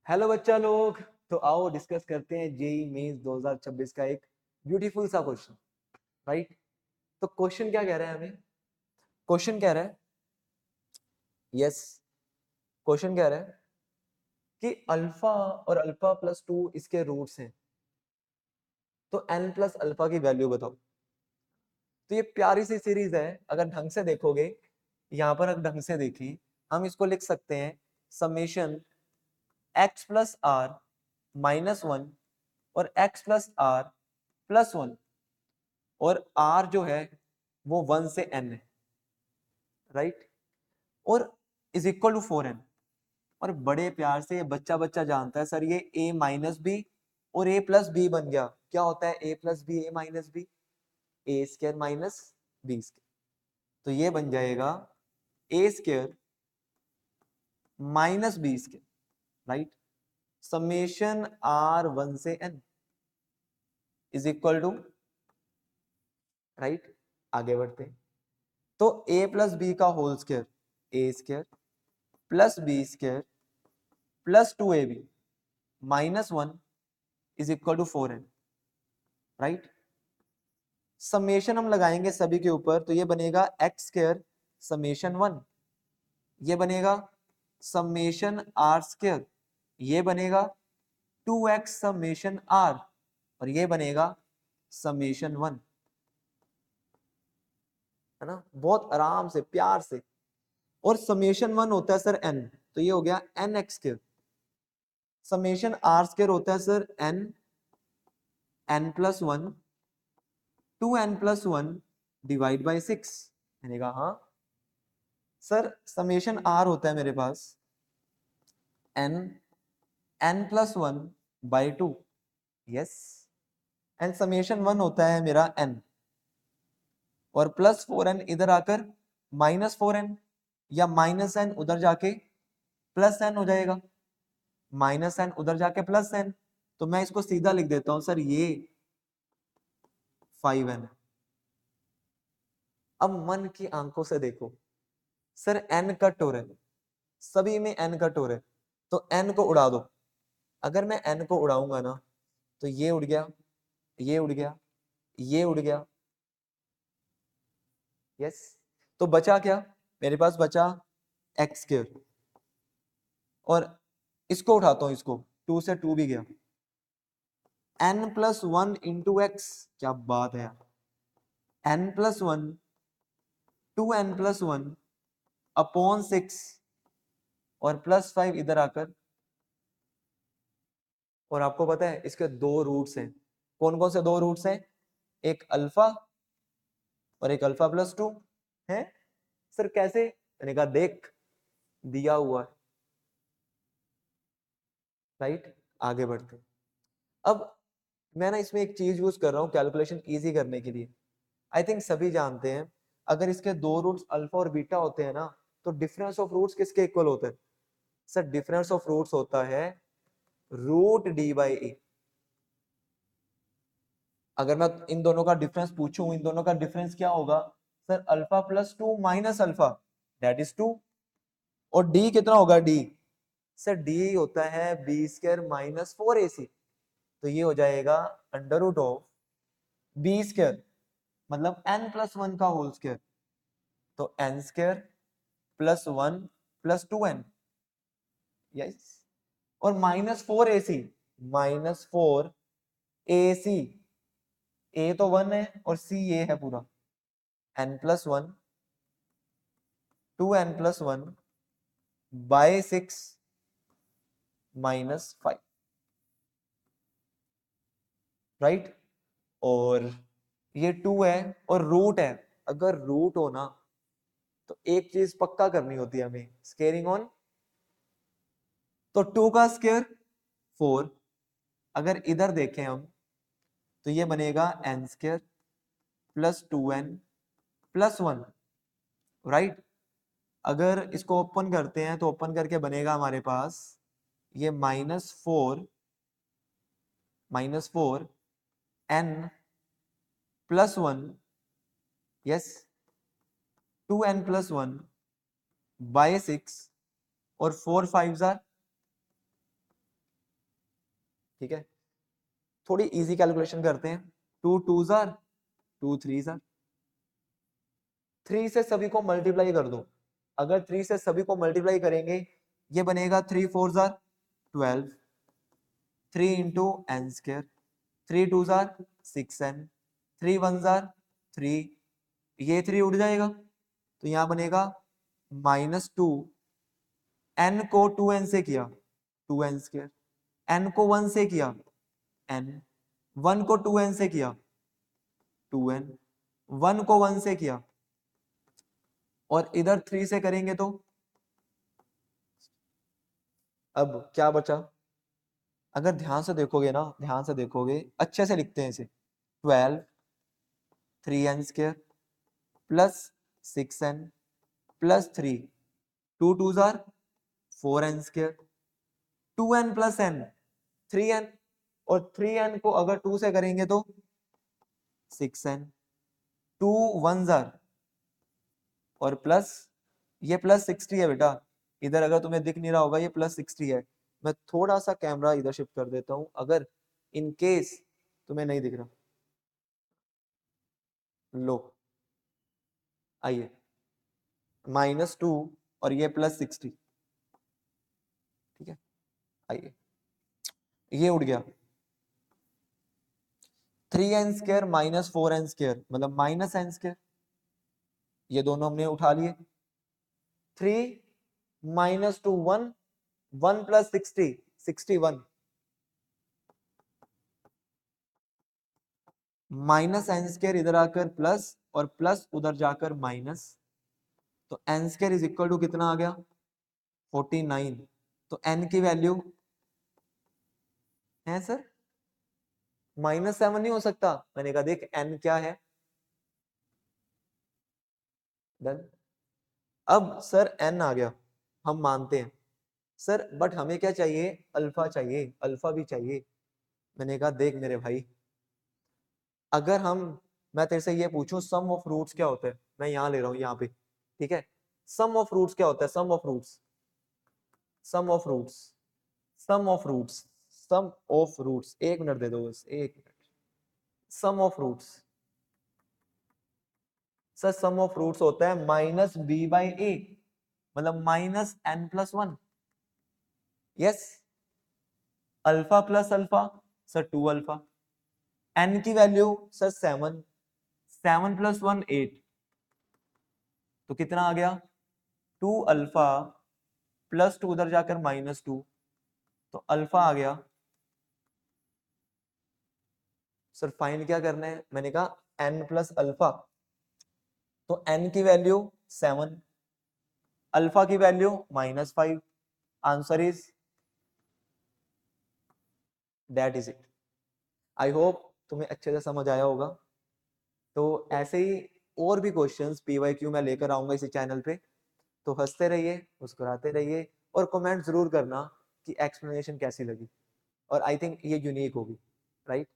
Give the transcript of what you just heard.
Hello बच्चा लोग। तो आओ डिस्कस करते हैं जेई मेंस 2026 का एक ब्यूटीफुल सा क्वेश्चन। राइट। तो क्वेश्चन क्या कह रहा है हमें? क्वेश्चन कह रहा है, यस, क्वेश्चन कह रहा है कि अल्फा और अल्फा प्लस 2 इसके रूट्स हैं, तो n प्लस अल्फा की वैल्यू बताओ। तो ये प्यारी सी सीरीज है, अगर ढंग से देखोगे, यहां पर अगर ढंग से देखी, हम इसको लिख सकते हैं summation x plus R minus one और x plus R plus one, और r जो है वो 1 से n है, राइट, और इज इक्वल टू 4n। और बड़े प्यार से ये बच्चा बच्चा जानता है सर, ये a माइनस बी और a प्लस बी बन गया। क्या होता है a plus B, a minus B, A square minus B square. तो ये बन जाएगा a square minus B square, right, summation r 1 से n is equal to, right, आगे बढ़ते हैं। तो a प्लस बी का whole square, A square plus B square plus 2ab minus 1 is equal to 4n, right. Summation हम लगाएंगे सभी के ऊपर, तो ये बनेगा एक्स स्क्वायर समेशन 1, ये बनेगा समेशन आर स्क्वायर, ये बनेगा 2x समेशन आर, और ये बनेगा समेशन 1, है ना, बहुत आराम से प्यार से। और समेशन 1 होता है सर n, तो ये हो गया N X square. Summation R square होता है sir n, n plus 1, 2n plus 1 divide by 6। मैंने कहा हाँ सर, समेशन आर होता है मेरे पास n, n plus 1 by 2, yes, and summation 1 होता है मेरा n, और प्लस 4n इधर आकर माइनस 4n, या माइनस n उधर जाके प्लस n हो जाएगा, माइनस n उधर जाके प्लस n। तो मैं इसको सीधा लिख देता हूं सर, ये 5n। अब मन की आंखों से देखो सर, n कट हो रहा है, सभी में n कट हो रहा है, तो n को उड़ा दो। अगर मैं n को उड़ाऊंगा ना, तो ये उड़ गया, ये उड़ गया, ये उड़ गया, यस। तो बचा क्या मेरे पास? बचा एक्स स्क्वायर, और इसको उठाता हूं, इसको 2 से 2 भी गया, n प्लस 1 इंटू एक्स, क्या बात है, n plus 1, 2n plus 1 upon 6, और प्लस 5 इधर आकर। और आपको पता है इसके दो रूट्स हैं, कौन कौन से दो रूट्स हैं? एक अल्फा और एक अल्फा प्लस 2 है। सर कैसे? मैंने कहा देख, दिया हुआ है, राइट। आगे बढ़ते हैं। अब मैं ना इसमें एक चीज यूज कर रहा हूं कैलकुलेशन इजी करने के लिए। आई थिंक सभी जानते हैं, अगर इसके दो रूट्स अल्फा और बीटा होते हैं ना, तो डिफरेंस ऑफ रूट्स किसके इक्वल होता है? सर डिफरेंस ऑफ रूट्स होता है रूट डी बाई ए। अगर मैं इन दोनों का डिफरेंस पूछूं, इन दोनों का डिफरेंस क्या होगा? Sir alpha plus 2 minus alpha, that is 2। और डी कितना होगा? डी, सर डी होता है बी स्क्वायर माइनस 4ac। तो ये हो जाएगा under root of B square, मतलब n प्लस 1 का होल स्क्वायर, तो n square plus 1 plus 2n, yes, और minus 4ac, minus 4ac, a तो 1 है और c ये है पूरा, n plus 1, 2n plus 1 by 6 minus 5, right. और ये 2 है और रूट है, अगर रूट हो ना, तो एक चीज पक्का करनी होती है हमें, स्केयरिंग ऑन। तो 2 का स्क्वायर 4, अगर इधर देखें हम, तो ये बनेगा n square plus 2n plus 1, right. अगर इसको ओपन करते हैं, तो ओपन करके बनेगा हमारे पास ये minus four n plus 1, yes, 2n plus 1 by 6, और 4 5 जार ठीक है, थोड़ी इजी कैलकुलेशन करते हैं। 2 2s आर 2 3s आर, 3 से सभी को मल्टीप्लाई कर दो। अगर 3 से सभी को मल्टीप्लाई करेंगे ये बनेगा 3 4s are 12, 3 into N square, 3 2s are 6n, 3 1s are 3, ये 3 उड़ जाएगा तो यहाँ बनेगा -2, n को 2n से किया 2n स्क्वायर, n को 1 से किया n, 1 को 2n से किया 2n, 1 को 1 से किया, और इधर 3 से करेंगे तो अब क्या बचा? अगर ध्यान से देखोगे ना, ध्यान से देखोगे, अच्छे से लिखते हैं इसे, 12 3n square plus 6n plus 3, 2 2s are 4n square, 2n plus n 3n, और 3n को अगर 2 से करेंगे तो 6n, 2 1s आर, और प्लस ये प्लस 60 है बेटा, इधर अगर तुम्हें दिख नहीं रहा होगा ये प्लस 60 है। मैं थोड़ा सा कैमरा इधर शिफ्ट कर देता हूं अगर इन केस तुम्हें नहीं दिख रहा। लो आइए, -2 और ये +60, ठीक है, आइए ये उड़ गया, 3n square minus 4n square मतलब -n स्क्वायर, ये दोनों हमने उठा लिए। 3 -2 1, 1 + 60 61, -n स्क्वायर इधर आकर प्लस और प्लस उधर जाकर माइनस, तो n square is equal to कितना आ गया 49। तो n की वैल्यू है सर -7 नहीं हो सकता। मैंने कहा देख n क्या है, डन। अब सर n आ गया, हम मानते हैं सर, बट हमें क्या चाहिए, अल्फा चाहिए, अल्फा भी चाहिए। मैंने कहा देख मेरे भाई, अगर मैं तेरे से ये पूछूं सम ऑफ रूट्स क्या होता है, मैं यहाँ ले रहा हूँ यहाँ पे, ठीक है, सम ऑफ रूट्स क्या होता है, sum of roots, sum of roots, sum of roots, sum of roots, 1 minute दे दो बस, 1 minute. Sum of roots, sir sum of roots होता है -b/a मतलब -n+1, yes, alpha plus alpha sir 2 alpha, n की वैल्यू सर 7, 7 + 1 8, तो कितना आ गया 2 अल्फा प्लस 2 उधर जाकर -2, तो अल्फा आ गया। सर फाइंड क्या करना है, मैंने कहा n + अल्फा, तो n की वैल्यू 7, अल्फा की value -5, answer is that is it. I hope तुम्हें अच्छे से समझ आया होगा। तो ऐसे ही और भी क्वेश्चंस PYQ में लेकर आऊंगा इसी चैनल पे, तो हंसते रहिए, मुस्कुराते रहिए, और कमेंट जरूर करना कि एक्सप्लेनेशन कैसी लगी, और आई थिंक ये यूनिक होगी, राइट।